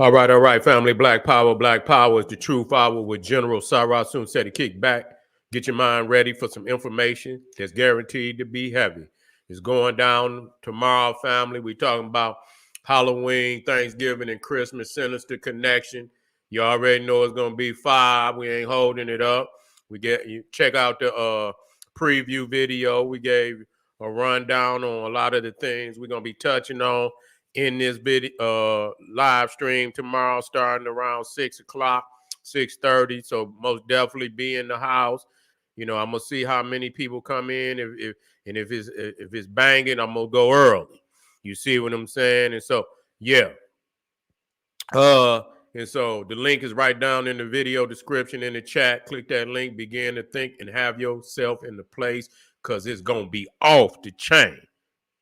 All right, family. Black Power. Black Power is the true power with General Sarah Soon said to kick back. Get your mind ready for some information that's guaranteed to be heavy. It's going down tomorrow, family. We talking about Halloween, Thanksgiving, and Christmas. Sinister connection. You already know it's gonna be five. We ain't holding it up. We get you check out the preview video. We gave a rundown on a lot of the things we're gonna be touching on in this video live stream tomorrow, starting around 6 o'clock, 6:30. So most definitely be in the house. You know, I'm gonna see how many people come in. If it's banging, I'm gonna go early. You see what I'm saying? And so yeah. Uh and so the link is right down in the video description in the chat. Click that link, begin to think and have yourself in the place because it's gonna be off the chain.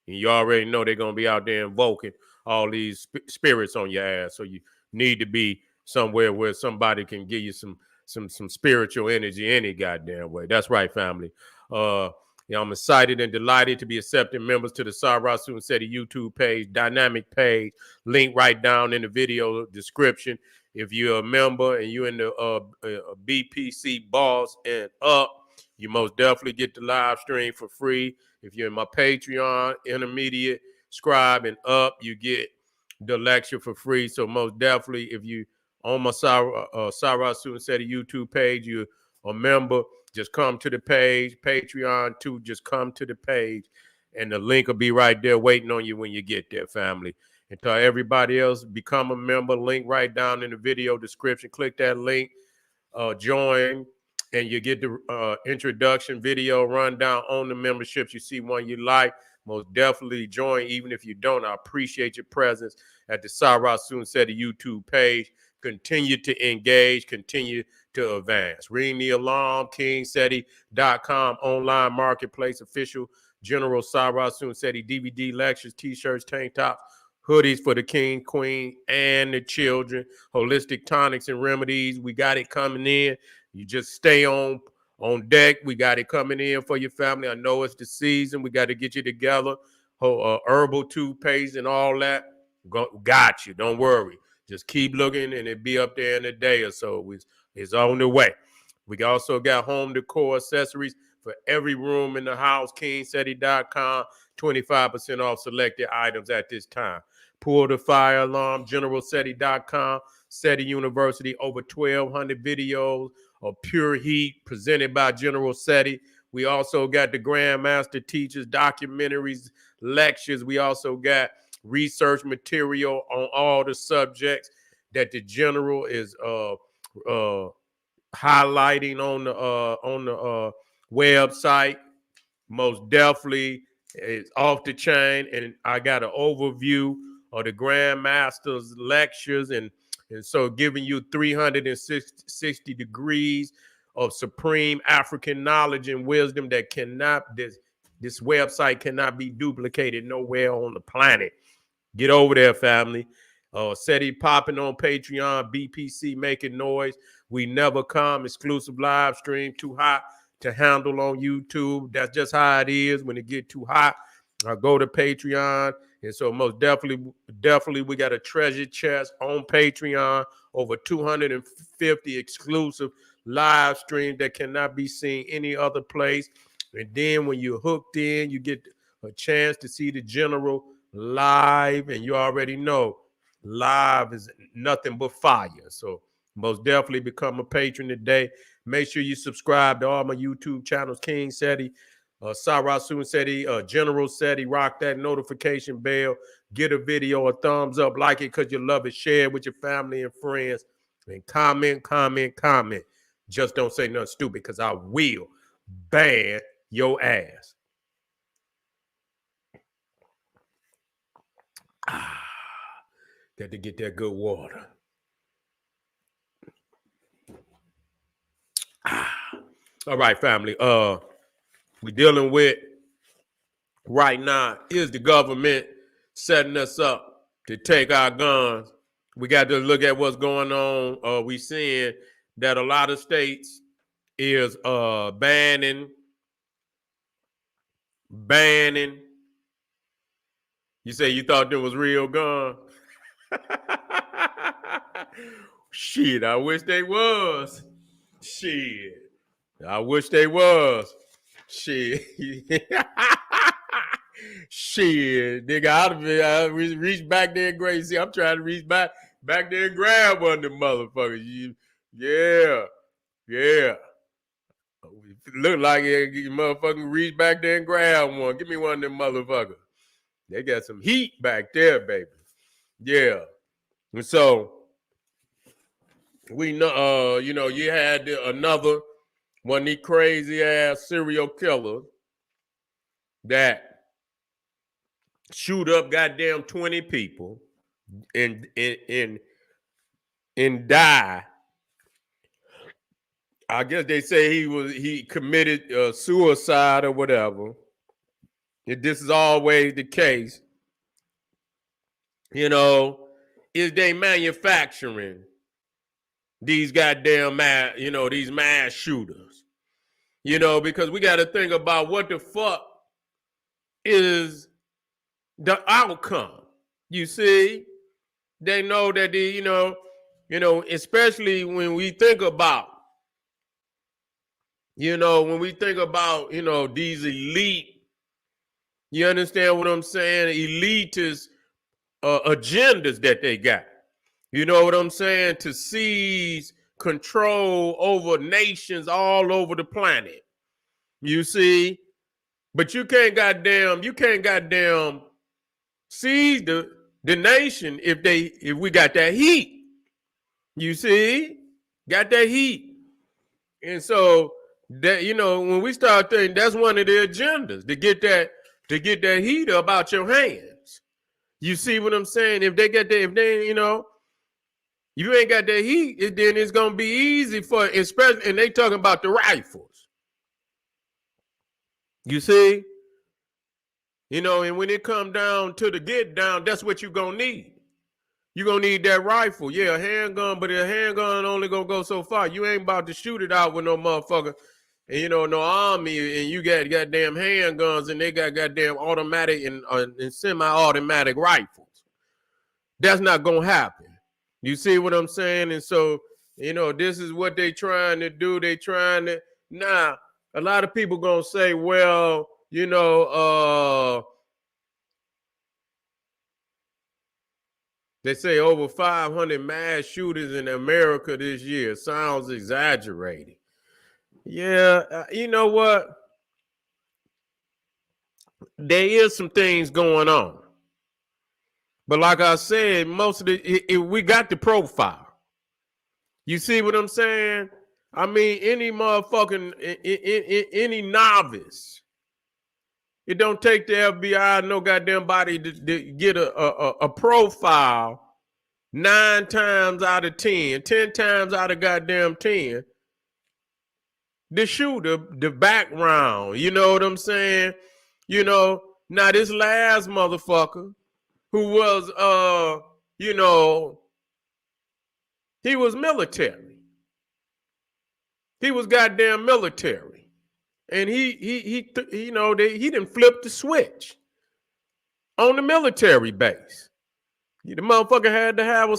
And you already know they're gonna be out there invoking all these spirits on your ass. So you need to be somewhere where somebody can give you some spiritual energy any goddamn way. That's right, family. Yeah, I'm excited and delighted to be accepting members to the Sarah Sunseti YouTube page, dynamic page, link right down in the video description. If you're a member and you're in the BPC boss and up, you most definitely get the live stream for free. If you're in my Patreon, intermediate, scribe, and up, you get the lecture for free. So most definitely, if you on my Sarah Student City YouTube page, you're a member, just come to the page. Patreon too, just come to the page. And the link will be right there waiting on you when you get there, family. And to everybody else, become a member. Link right down in the video description. Click that link, join, and you get the introduction video rundown on the memberships. You see one you like, most definitely join. Even if you don't, I appreciate your presence at the Sarah Soon Said YouTube page. Continue to engage, continue to advance. Ring the alarm, kingseti.com, online marketplace, official General Sarah Soon Seti DVD lectures, t-shirts, tank tops, hoodies for the king, queen, and the children, holistic tonics and remedies. We got it coming in. You just stay on deck. We got it coming in for your family. I know it's the season. We got to get you together. Herbal toothpaste and all that. Got you. Don't worry. Just keep looking and it'll be up there in a day or so. It's on the way. We also got home decor accessories for every room in the house. KingSeti.com. 25% off selected items at this time. Pull the fire alarm. GeneralSeti.com. SETI University. Over 1,200 videos of pure heat presented by General SETI. We also got the Grandmaster teachers, documentaries, lectures. We also got research material on all the subjects that the general is highlighting on the website. Most definitely, it's off the chain, and I got an overview of the Grandmaster's lectures, and so giving you 360 degrees of supreme African knowledge and wisdom that this website cannot be duplicated nowhere on the planet. Get over there, family. SETI popping on Patreon, BPC making noise. We never come. Exclusive live stream, too hot to handle on YouTube. That's just how it is. When it get too hot, I go to Patreon. And so most definitely we got a treasure chest on Patreon. Over 250 exclusive live streams that cannot be seen any other place. And then when you're hooked in, you get a chance to see the general live, and you already know live is nothing but fire. So most definitely become a patron today. Make sure you subscribe to all my YouTube channels, King Seti, Sarah Soon Seti, General Seti. Rock that notification bell. Get a video a thumbs up, like it because you love it. Share it with your family and friends, and comment. Just don't say nothing stupid because I will ban your ass. Got to get that good water. All right, family. We're dealing with right now is the government setting us up to take our guns. We got to look at what's going on. We seeing that a lot of states is banning. You say you thought there was real gun. Shit, I wish they was. Shit. I wish they was. Shit. Shit. Nigga, I'd reach back there and grab. See, I'm trying to reach back there and grab one of them motherfuckers. Yeah. Yeah. Look like you motherfucking reach back there and grab one. Give me one of them motherfuckers. They got some heat back there, baby. Yeah. And so we know, you had another one of these crazy ass serial killers that shoot up goddamn 20 people and die. I guess they say he committed suicide or whatever. This is always the case. Is they manufacturing these goddamn these mass shooters? Because we got to think about what the fuck is the outcome. You see, they know that especially when we think about, these elite, you understand what I'm saying? Elitist agendas that they got. You know what I'm saying? To seize control over nations all over the planet. You see? But you can't goddamn seize the nation if we got that heat. You see? Got that heat. And so that, when we start thinking, that's one of their agendas, to get that heat up out your hands. You see what I'm saying? If you ain't got that heat, then it's gonna be easy for, especially, and they talking about the rifles. You see? And when it come down to the get down, that's what you're gonna need. You're gonna need that rifle. Yeah, a handgun, but a handgun only gonna go so far. You ain't about to shoot it out with no motherfucker, and no army, and you got goddamn handguns, and they got goddamn automatic and semi-automatic rifles. That's not gonna happen. You see what I'm saying? And so, this is what they trying to do. They trying to, a lot of people gonna say, well, they say over 500 mass shooters in America this year. Sounds exaggerated. Yeah, you know what? There is some things going on. But like I said, most of we got the profile. You see what I'm saying? I mean, any motherfucking, any novice, it don't take the FBI no goddamn body to get a profile 9 times out of 10, 10 times out of goddamn 10. The shooter, the background, you know what I'm saying? Now this last motherfucker who was, he was military. He was goddamn military. And he didn't flip the switch on the military base. The motherfucker had to have a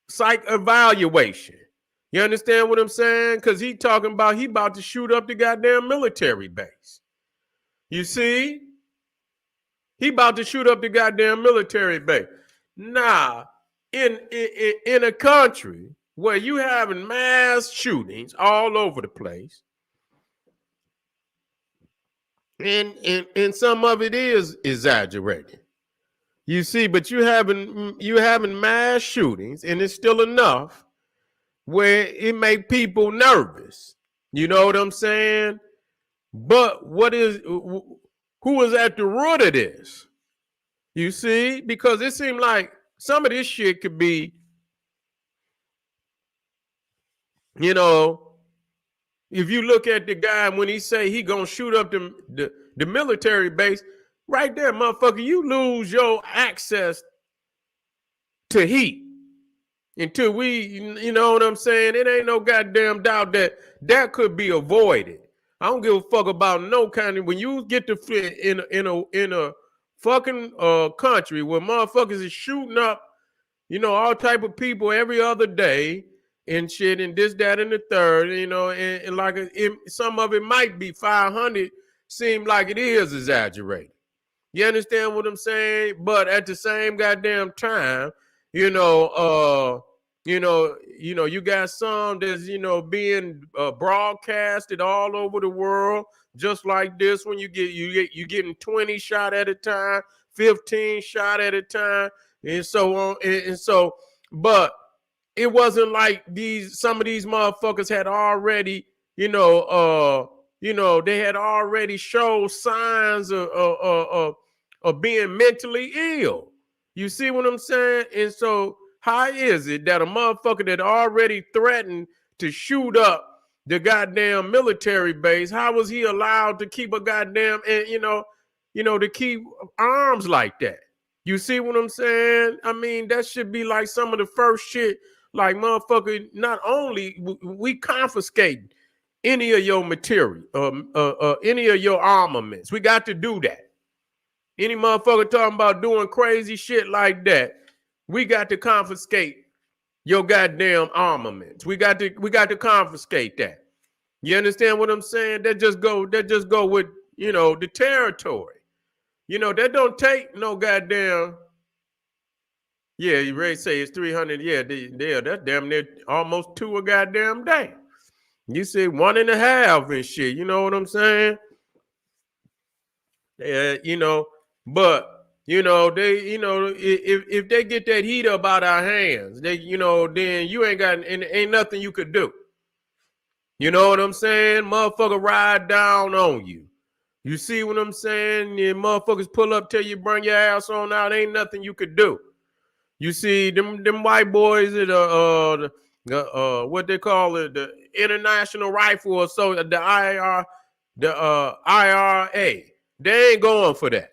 psych evaluation. You understand what I'm saying? Because he about to shoot up the goddamn military base. You see? He about to shoot up the goddamn military base. Nah, in a country where you having mass shootings all over the place, and some of it is exaggerated. You see, but you having mass shootings, and it's still enough where it make people nervous. You know what I'm saying? But who is at the root of this? You see? Because it seemed like some of this shit could be, if you look at the guy when he say he gonna shoot up the military base, right there, motherfucker, you lose your access to heat. Until we, you know what I'm saying? It ain't no goddamn doubt that could be avoided. I don't give a fuck about no kind of, when you get to in a fucking country where motherfuckers is shooting up all type of people every other day and shit, and this, that, and the third, and like some of it might be 500, seem like it is exaggerated. You understand what I'm saying? But at the same goddamn time, you got some that's being broadcasted all over the world, just like this. When you getting 20 shot at a time, 15 shot at a time, and so on, and so. But it wasn't like some of these motherfuckers had already, they had already showed signs of being mentally ill. You see what I'm saying? And so how is it that a motherfucker that already threatened to shoot up the goddamn military base, how was he allowed to keep a goddamn, and to keep arms like that? You see what I'm saying? I mean, that should be like some of the first shit. Like, motherfucker, not only we confiscate any of your material, any of your armaments. We got to do that. Any motherfucker talking about doing crazy shit like that, we got to confiscate your goddamn armaments. We got to confiscate that. You understand what I'm saying? That just go with, the territory. That don't take no goddamn. Yeah, you ready to say it's 300. Yeah, that's damn near almost 2 a goddamn day. You say 1.5 and shit. You know what I'm saying? Yeah, but they, if they get that heat up out our hands, they, then you ain't got, and ain't nothing you could do. You know what I'm saying? Motherfucker ride down on you. You see what I'm saying? Yeah, motherfuckers pull up till you bring your ass on out. Ain't nothing you could do. You see them white boys at what they call it, the International Rifle, so the IRA. They ain't going for that.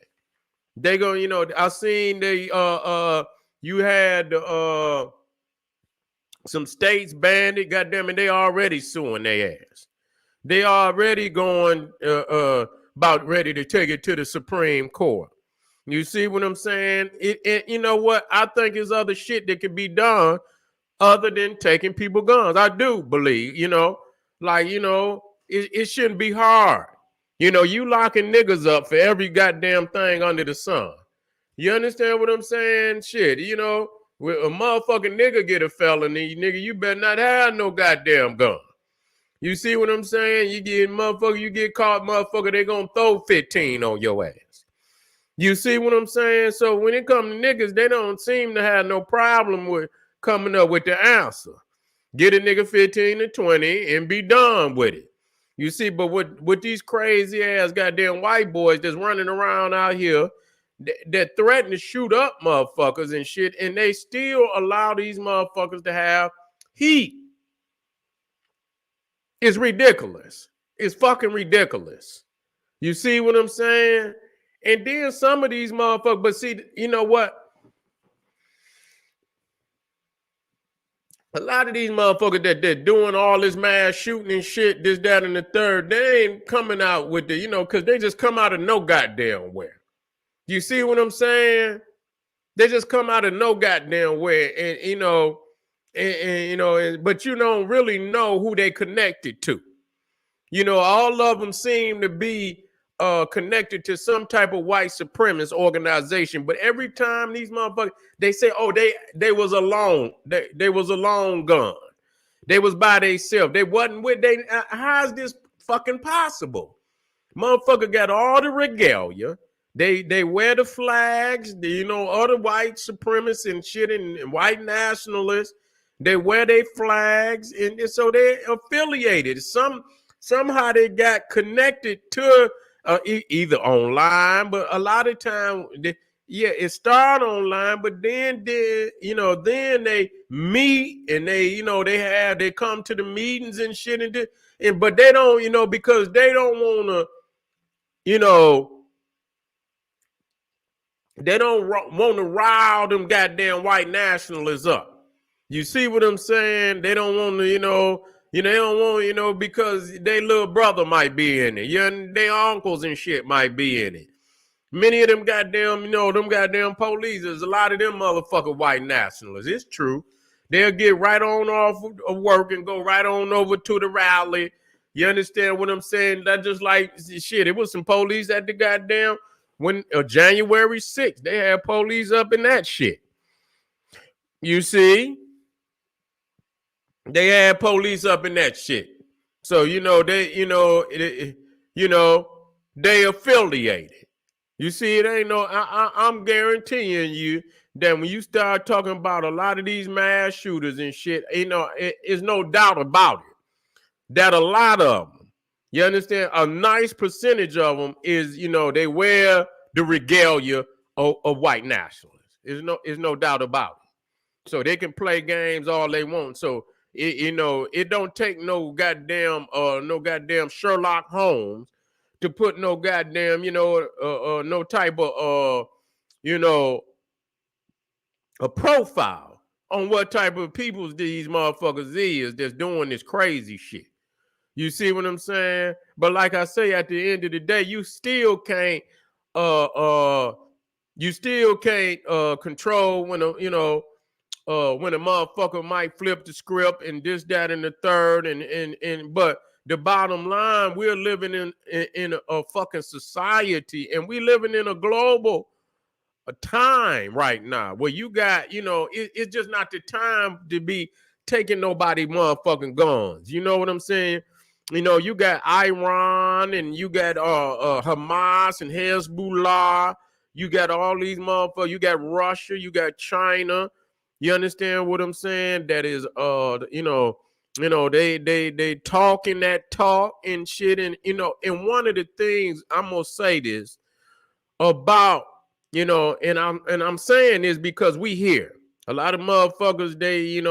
They go, I seen you had some states banned it. Goddamn it, they already suing their ass. They already going about ready to take it to the Supreme Court. You see what I'm saying? You know what? I think there's other shit that can be done other than taking people guns. I do believe, it shouldn't be hard. You locking niggas up for every goddamn thing under the sun. You understand what I'm saying? Shit, when a motherfucking nigga get a felony, nigga, you better not have no goddamn gun. You see what I'm saying? You get caught, motherfucker, they gonna throw 15 on your ass. You see what I'm saying? So when it comes to niggas, they don't seem to have no problem with coming up with the answer. Get a nigga 15 to 20 and be done with it. You see, but with these crazy ass goddamn white boys that's running around out here that threaten to shoot up motherfuckers and shit, and they still allow these motherfuckers to have heat. It's ridiculous. It's fucking ridiculous. You see what I'm saying? And then some of these motherfuckers, but see, you know what? A lot of these motherfuckers that they're doing all this mass shooting and shit, this, that, and the third, they ain't coming out with the, because they just come out of no goddamn where. You see what I'm saying? They just come out of no goddamn where, and but you don't really know who they connected to. All of them seem to be connected to some type of white supremacist organization. But every time these motherfuckers, they say, oh, they was alone. They was a lone gun. They was by themselves. They wasn't with they. How is this fucking possible? Motherfucker got all the regalia. They wear the flags. Other white supremacists and shit and white nationalists. They wear their flags, and so they're affiliated. Somehow they got connected to either online, but a lot of time, it started online, but then they meet and they come to the meetings and shit but they don't, because they don't want to, they don't want to rile them goddamn white nationalists up. You see what I'm saying? They don't want to, they don't want, because their little brother might be in it. Their uncles and shit might be in it. Many of them goddamn, them goddamn police, there's a lot of them motherfucking white nationalists. It's true. They'll get right on off of work and go right on over to the rally. You understand what I'm saying? That just like shit. It was some police at the goddamn when January 6th. They had police up in that shit. You see? They had police up in that shit. So they affiliated. You see, it ain't no. I'm guaranteeing you that when you start talking about a lot of these mass shooters and shit, it's no doubt about it that a lot of them, you understand, a nice percentage of them is, they wear the regalia of white nationalists. There's no doubt about it. So they can play games all they want. So it don't take no goddamn Sherlock Holmes to put no goddamn no type of a profile on what type of people these motherfuckers is that's doing this crazy shit. You see what I'm saying? But like I say, at the end of the day, you still can't control when a motherfucker might flip the script and this, that, and the third, but the bottom line, we're living in a fucking society, and we living in a global time right now where you got, it's just not the time to be taking nobody motherfucking guns. You know what I'm saying? You got Iran and you got Hamas and Hezbollah. You got all these motherfuckers. You got Russia. You got China. You understand what I'm saying? That is, they talking that talk and shit, and and one of the things I'm gonna say this about, and I'm saying this because we hear a lot of motherfuckers. They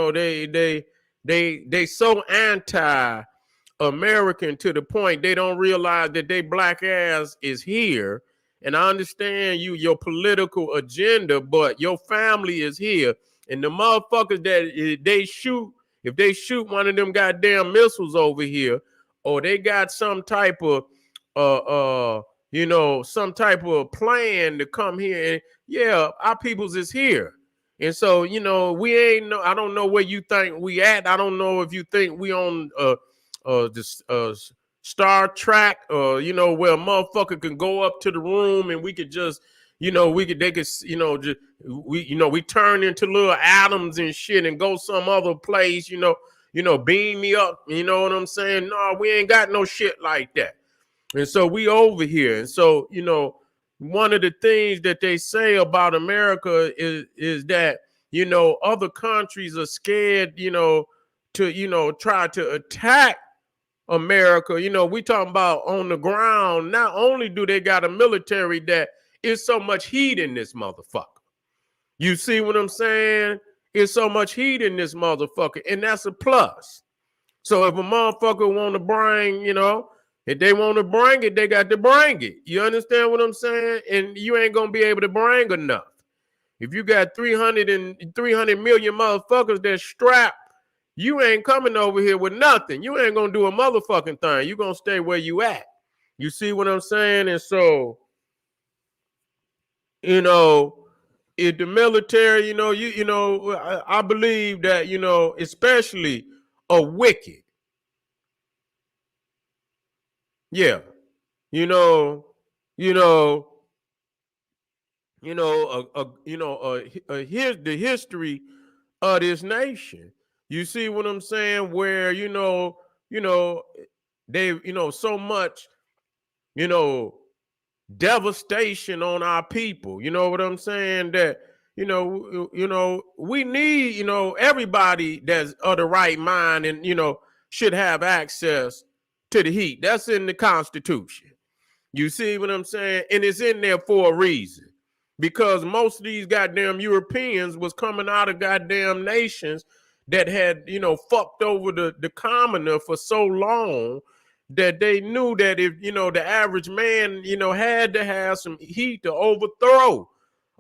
so anti-American to the point they don't realize that they black ass is here. And I understand your political agenda, but your family is here. And the motherfuckers that they shoot, if they shoot one of them goddamn missiles over here, or they got some type of some type of plan to come here, and yeah, our peoples is here. And so, we ain't I don't know where you think we at. I don't know if you think we on this Star Trek, where a motherfucker can go up to the room and we could just, we turn into little atoms and shit and go some other place, beam me up, you know what I'm saying? No, we ain't got no shit like that. And so we over here. And so, one of the things that they say about America is that, other countries are scared, to try to attack America. We talking about on the ground. Not only do they got a military that is so much heat in this motherfucker. You see what I'm saying? It's so much heat in this motherfucker, and that's a plus. So if a motherfucker want to bring, if they want to bring it, they got to bring it. You understand what I'm saying? And you ain't going to be able to bring enough. If you got 300 million motherfuckers that strapped, you ain't coming over here with nothing. You ain't going to do a motherfucking thing. You going to stay where you at. You see what I'm saying? And so, if the military, I believe that, especially a wicked. Yeah. The history of this nation. You see what I'm saying? Where, they, so much, devastation on our people. You know what I'm saying? That, we need, everybody that's of the right mind and, should have access to the heat. That's in the Constitution. You see what I'm saying? And it's in there for a reason. Because most of these goddamn Europeans was coming out of goddamn nations that had, fucked over the commoner for so long that they knew that if, the average man, had to have some heat to overthrow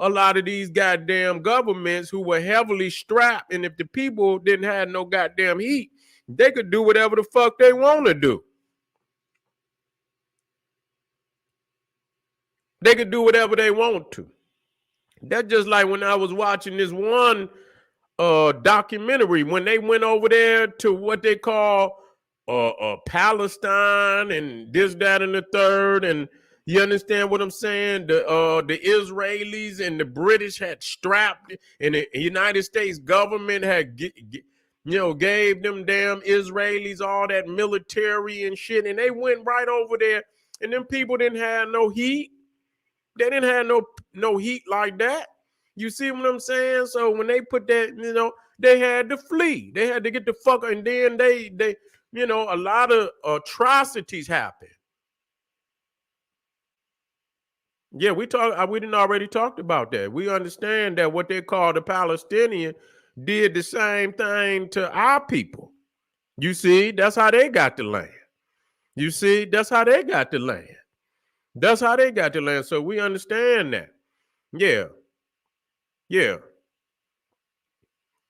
a lot of these goddamn governments who were heavily strapped. And if the people didn't have no goddamn heat, they could do whatever the fuck they want to do. They could do whatever they want to. That's just like when I was watching this one documentary when they went over there to what they call Palestine and this, that, and the third. And you understand what I'm saying? The Israelis and the British had strapped, and the United States government had gave them damn Israelis all that military and shit, and they went right over there, and them people didn't have no heat. They didn't have no heat like that. You see what I'm saying? So when they put that, they had to flee. They had to get the fuck, and then they a lot of atrocities happen. Yeah, we didn't already talked about that. We understand that what they call the Palestinian did the same thing to our people. You see, that's how they got the land. You see, that's how they got the land. That's how they got the land. So we understand that. Yeah. Yeah.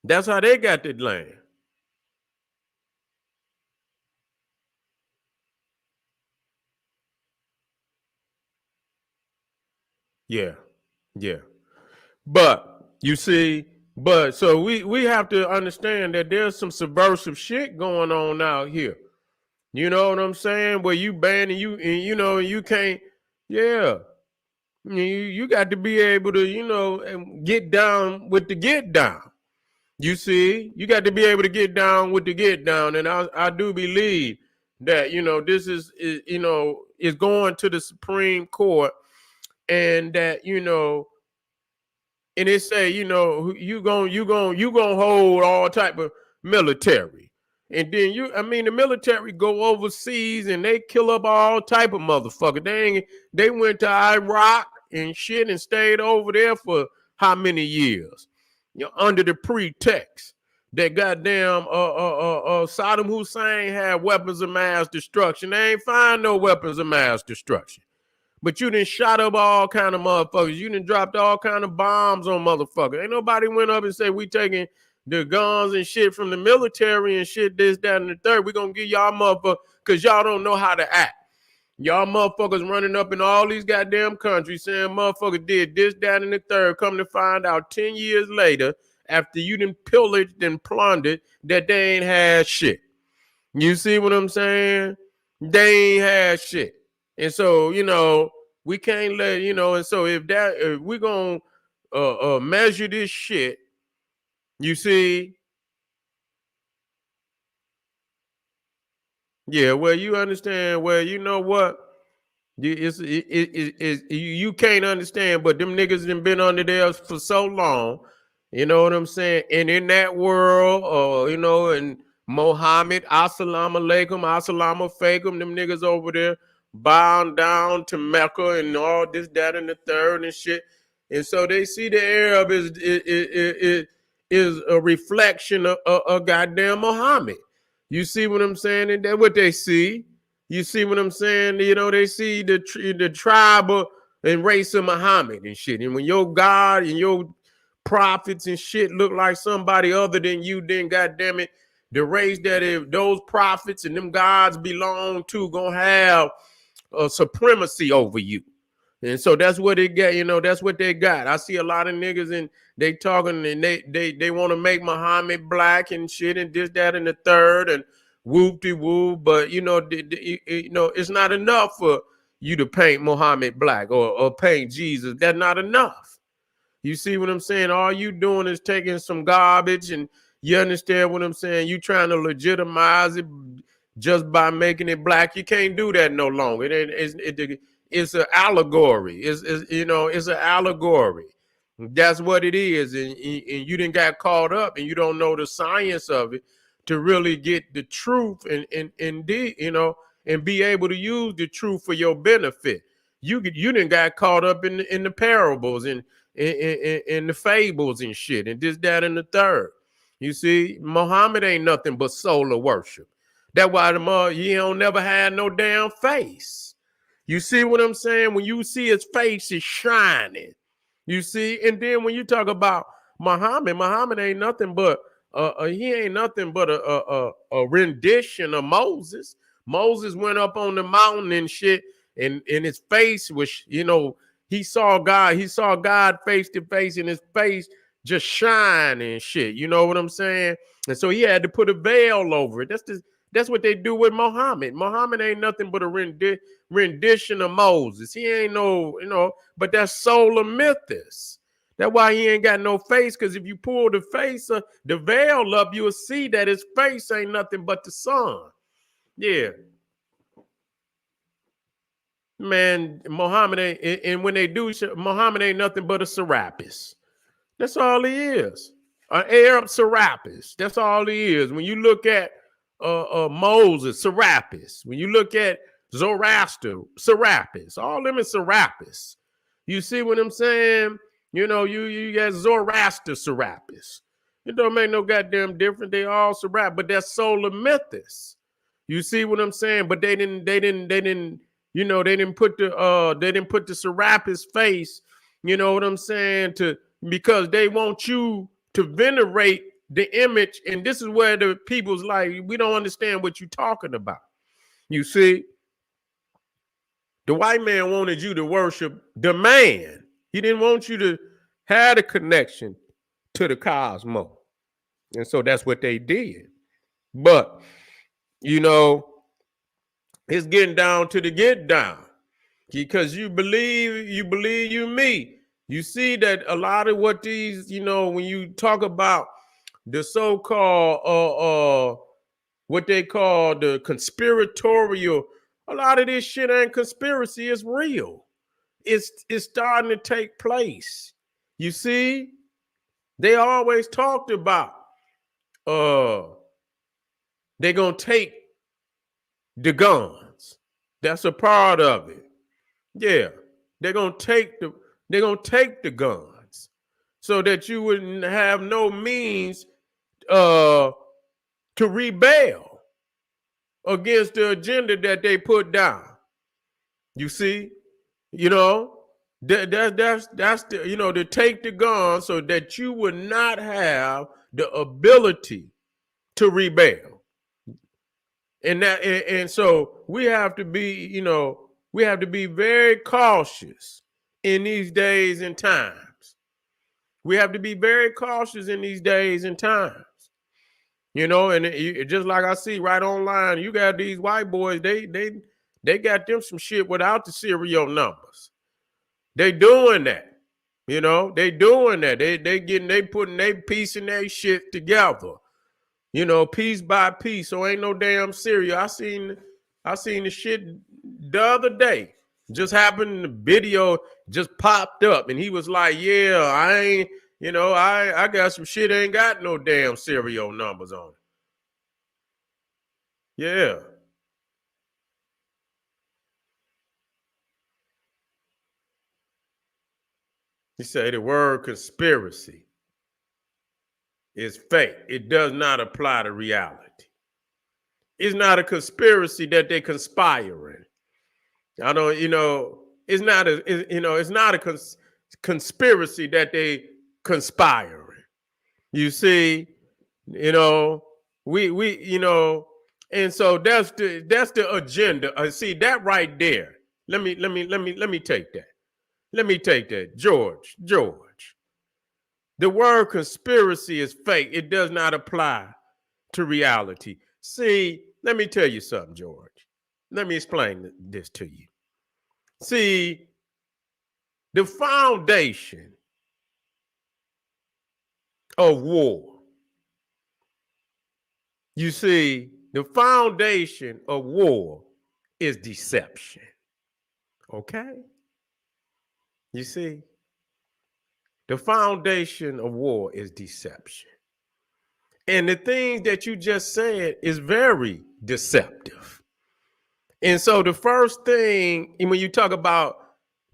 That's how they got the land. Yeah. Yeah. But you see, so we have to understand that there's some subversive shit going on out here. You know what I'm saying? Where you ban and you can't, yeah. You got to be able to, get down with the get down. You see, you got to be able to get down with the get down. And I do believe that, this is going to the Supreme Court, and that, and they say, you gonna hold all type of military. And then the military go overseas and they kill up all type of motherfuckers. They went to Iraq and shit and stayed over there for how many years? Under the pretext that goddamn Saddam Hussein had weapons of mass destruction. They ain't find no weapons of mass destruction. But you done shot up all kind of motherfuckers. You done dropped all kind of bombs on motherfuckers. Ain't nobody went up and said, we taking the guns and shit from the military and shit, this, that, and the third. We gonna give y'all motherfuckers, because y'all don't know how to act. Y'all motherfuckers running up in all these goddamn countries saying motherfuckers did this, that, and the third. Come to find out 10 years later, after you done pillaged and plundered, that they ain't had shit. You see what I'm saying? They ain't had shit. And so, we can't let, and so if we're going to measure this shit, you see, yeah, well, you understand, well, you know what? You can't understand, but them niggas done been under there for so long, you know what I'm saying? And in that world, and Mohammed, assalamu alaikum, assalamu alaikum, them niggas over there bound down to Mecca and all this, that, and the third and shit. And so they see the Arab is a reflection of goddamn Muhammad. You see what I'm saying? And that's what they see. You see what I'm saying? They see the tribe and race of Muhammad and shit. And when your God and your prophets and shit look like somebody other than you, then goddamn it, the race that if those prophets and them gods belong to gonna have a supremacy over you. And so that's what they got, that's what they got. I see a lot of niggas and they talking and they want to make Muhammad black and shit and this, that, and the third and whoop-de-whoop, but it's not enough for you to paint Muhammad black or paint Jesus. That's not enough. You see what I'm saying? All you doing is taking some garbage, and you understand what I'm saying? You trying to legitimize it just by making it black. You can't do that no longer. It's an allegory. It's an allegory. That's what it is. And you didn't got caught up and you don't know the science of it to really get the truth and be able to use the truth for your benefit. You didn't got caught up in the parables and in the fables and shit and this, that, and the third. You see, Muhammad ain't nothing but solar worship. That's why he don't never had no damn face. You see what I'm saying? When you see his face is shining, you see. And then when you talk about Muhammad ain't nothing but he ain't nothing but a rendition of Moses. Moses went up on the mountain and shit, and his face was, He saw God. He saw God face to face, and his face just shine and shit. You know what I'm saying? And so he had to put a veil over it. That's what they do with Muhammad. Muhammad ain't nothing but a rendition of Moses. He ain't no, but that's solar mythos. That's why he ain't got no face, because if you pull the face, the veil up, you'll see that his face ain't nothing but the sun. Yeah. Man, Muhammad ain't, and when they do, Muhammad ain't nothing but a Serapis. That's all he is. An Arab Serapis. That's all he is. When you look at Moses, Serapis. When you look at Zoroaster, Serapis. All them is Serapis. You see what I'm saying? You got Zoroaster, Serapis. It don't make no goddamn difference. They all Serapis, but that's solar mythos. You see what I'm saying? But they didn't put the Serapis face, you know what I'm saying, because they want you to venerate the image. And this is where the people's like, we don't understand what you're talking about. You see, the white man wanted you to worship the man. He didn't want you to have a connection to the cosmos. And so that's what they did. But, it's getting down to the get down. Because you believe you me. You see that a lot of what these, when you talk about the so-called what they call the conspiratorial, a lot of this shit ain't conspiracy, it's real. It's starting to take place. You see, they always talked about they're gonna take the guns. That's a part of it. Yeah, they're gonna take the guns so that you wouldn't have no means to rebel against the agenda that they put down. You see, that's the to take the guns so that you would not have the ability to rebel. And so we have to be, we have to be very cautious in these days and times. We have to be very cautious in these days and times. And just like I see right online, you got these white boys, they got them some shit without the serial numbers. They doing that. They doing that. They piecing their shit together. Piece by piece. So ain't no damn serial. I seen the shit the other day. Just happened, the video just popped up, and he was like, "Yeah, I ain't, I got some shit ain't got no damn serial numbers on it." Yeah. He said the word conspiracy is fake. It does not apply to reality. It's not a conspiracy that they conspiring. I don't, it's not a conspiracy that they conspiring. You see, and so that's the agenda. See that right there. Let me take that. Let me take that, George. The word conspiracy is fake. It does not apply to reality. See, let me tell you something, George. Let me explain this to you. See, the foundation of war. You see, the foundation of war is deception. Okay? You see, the foundation of war is deception. And the things that you just said is very deceptive. And so the first thing when you talk about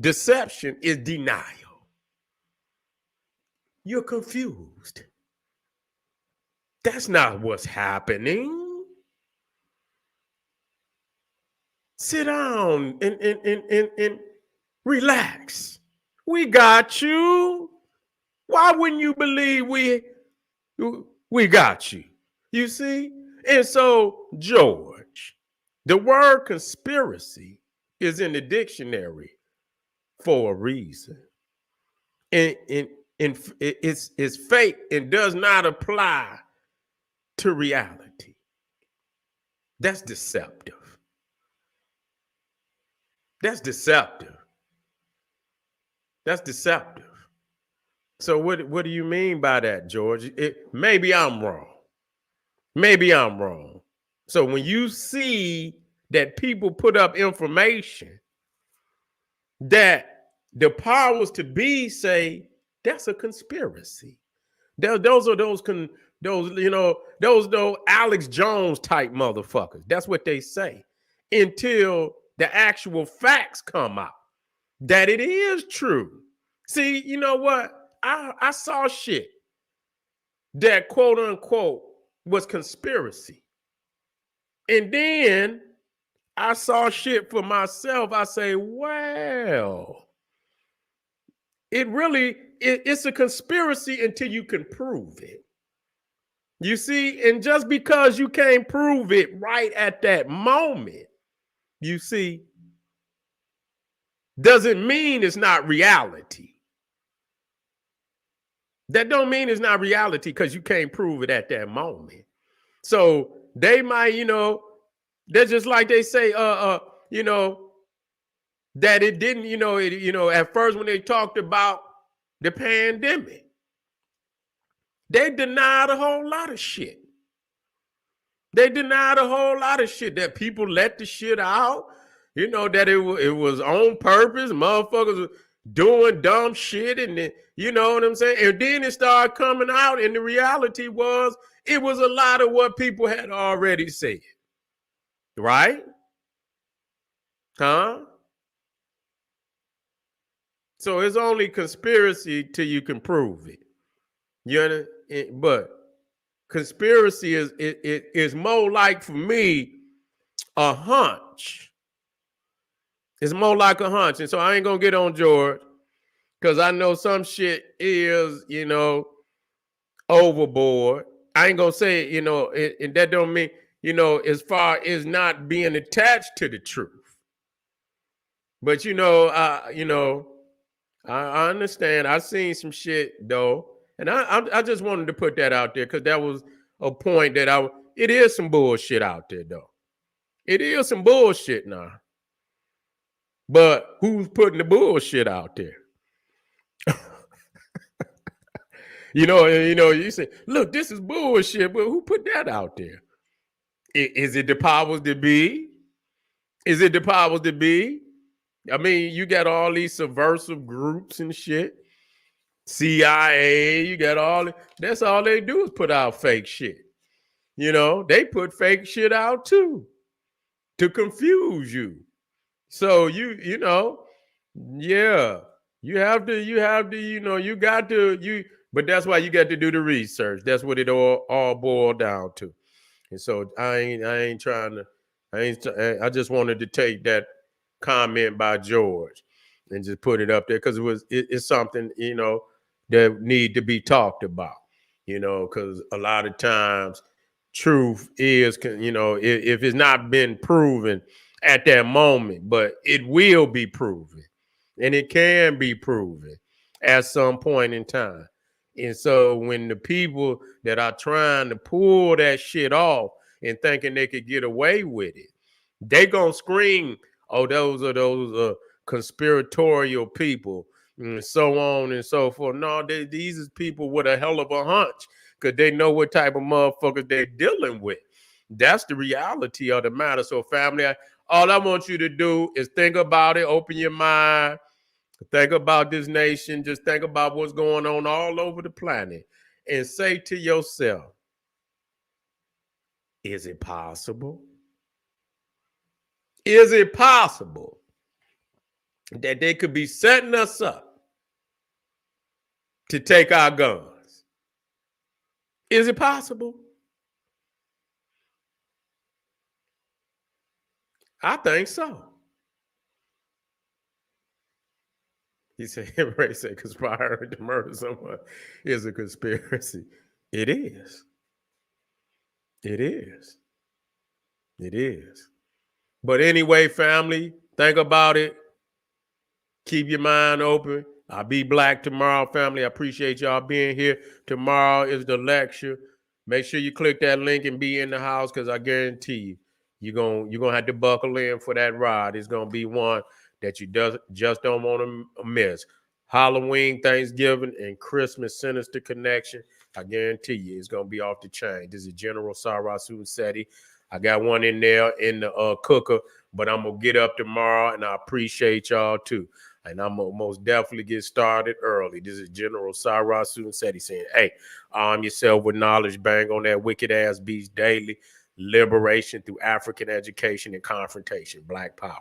deception is denial. You're confused. That's not what's happening. Sit down and relax. We got you. Why wouldn't you believe we got you? You see? And so, George, the word conspiracy is in the dictionary for a reason. And it's fake and does not apply to reality. That's deceptive. That's deceptive. That's deceptive. So what do you mean by that, George? Maybe I'm wrong. Maybe I'm wrong. So when you see that people put up information that the powers to be say that's a conspiracy. Those are those Alex Jones type motherfuckers. That's what they say until the actual facts come out that it is true. See, you know what? I saw shit that quote unquote was conspiracy. And then I saw shit for myself. I say, well, it's a conspiracy until you can prove it. You see, and just because you can't prove it right at that moment, you see, doesn't mean it's not reality. That don't mean it's not reality because you can't prove it at that moment. So they might, they're just like they say, that it didn't, at first when they talked about the pandemic, they denied a whole lot of shit. They denied a whole lot of shit that people let the shit out, that it was on purpose. Motherfuckers were doing dumb shit, and then, you know what I'm saying? And then it started coming out, and the reality was it was a lot of what people had already said. Right? Huh? So it's only conspiracy till you can prove it. You know, but conspiracy is more like, for me, a hunch. It's more like a hunch. And so I ain't gonna get on George because I know some shit is, overboard. I ain't gonna say, and that don't mean, as far as not being attached to the truth. But I understand. I've seen some shit though, and I just wanted to put that out there because that was a point that it is some bullshit out there though. It is some bullshit now. But who's putting the bullshit out there? You say, look, this is bullshit, but who put that out there? Is it the powers that be? Is it the powers that be? I mean, you got all these subversive groups and shit. CIA, you got that's all they do is put out fake shit. They put fake shit out too to confuse you. So yeah, you have to, you got to, but that's why you got to do the research. That's what it all boiled down to. And so I ain't trying to, I just wanted to take that comment by George and just put it up there because it's something, that need to be talked about, because a lot of times truth is, if it's not been proven at that moment, but it will be proven and it can be proven at some point in time. And so when the people that are trying to pull that shit off and thinking they could get away with it, they gonna scream, oh, those are those conspiratorial people, and so on and so forth. No, these is people with a hell of a hunch because they know what type of motherfuckers they're dealing with. That's the reality of the matter. So, family, all I want you to do is think about it, open your mind, think about this nation, just think about what's going on all over the planet, and say to yourself, is it possible? Is it possible that they could be setting us up to take our guns? Is it possible? I think so. He said, Ray said, conspiring to murder someone is a conspiracy. It is. It is. It is. But anyway, family, think about it. Keep your mind open. I'll be black tomorrow, family. I appreciate y'all being here. Tomorrow is the lecture. Make sure you click that link and be in the house, because I guarantee you, you're gonna have to buckle in for that ride. It's gonna be one that you just don't want to miss. Halloween, Thanksgiving, and Christmas Sinister Connection. I guarantee you, it's gonna be off the chain. This is General Sarasun Seti. I got one in there in the cooker, but I'm gonna get up tomorrow, and I appreciate y'all too. And I'm gonna most definitely get started early. This is General Cyrus Seti saying, hey, arm yourself with knowledge, bang on that wicked ass beast daily. Liberation through African education and confrontation. Black power.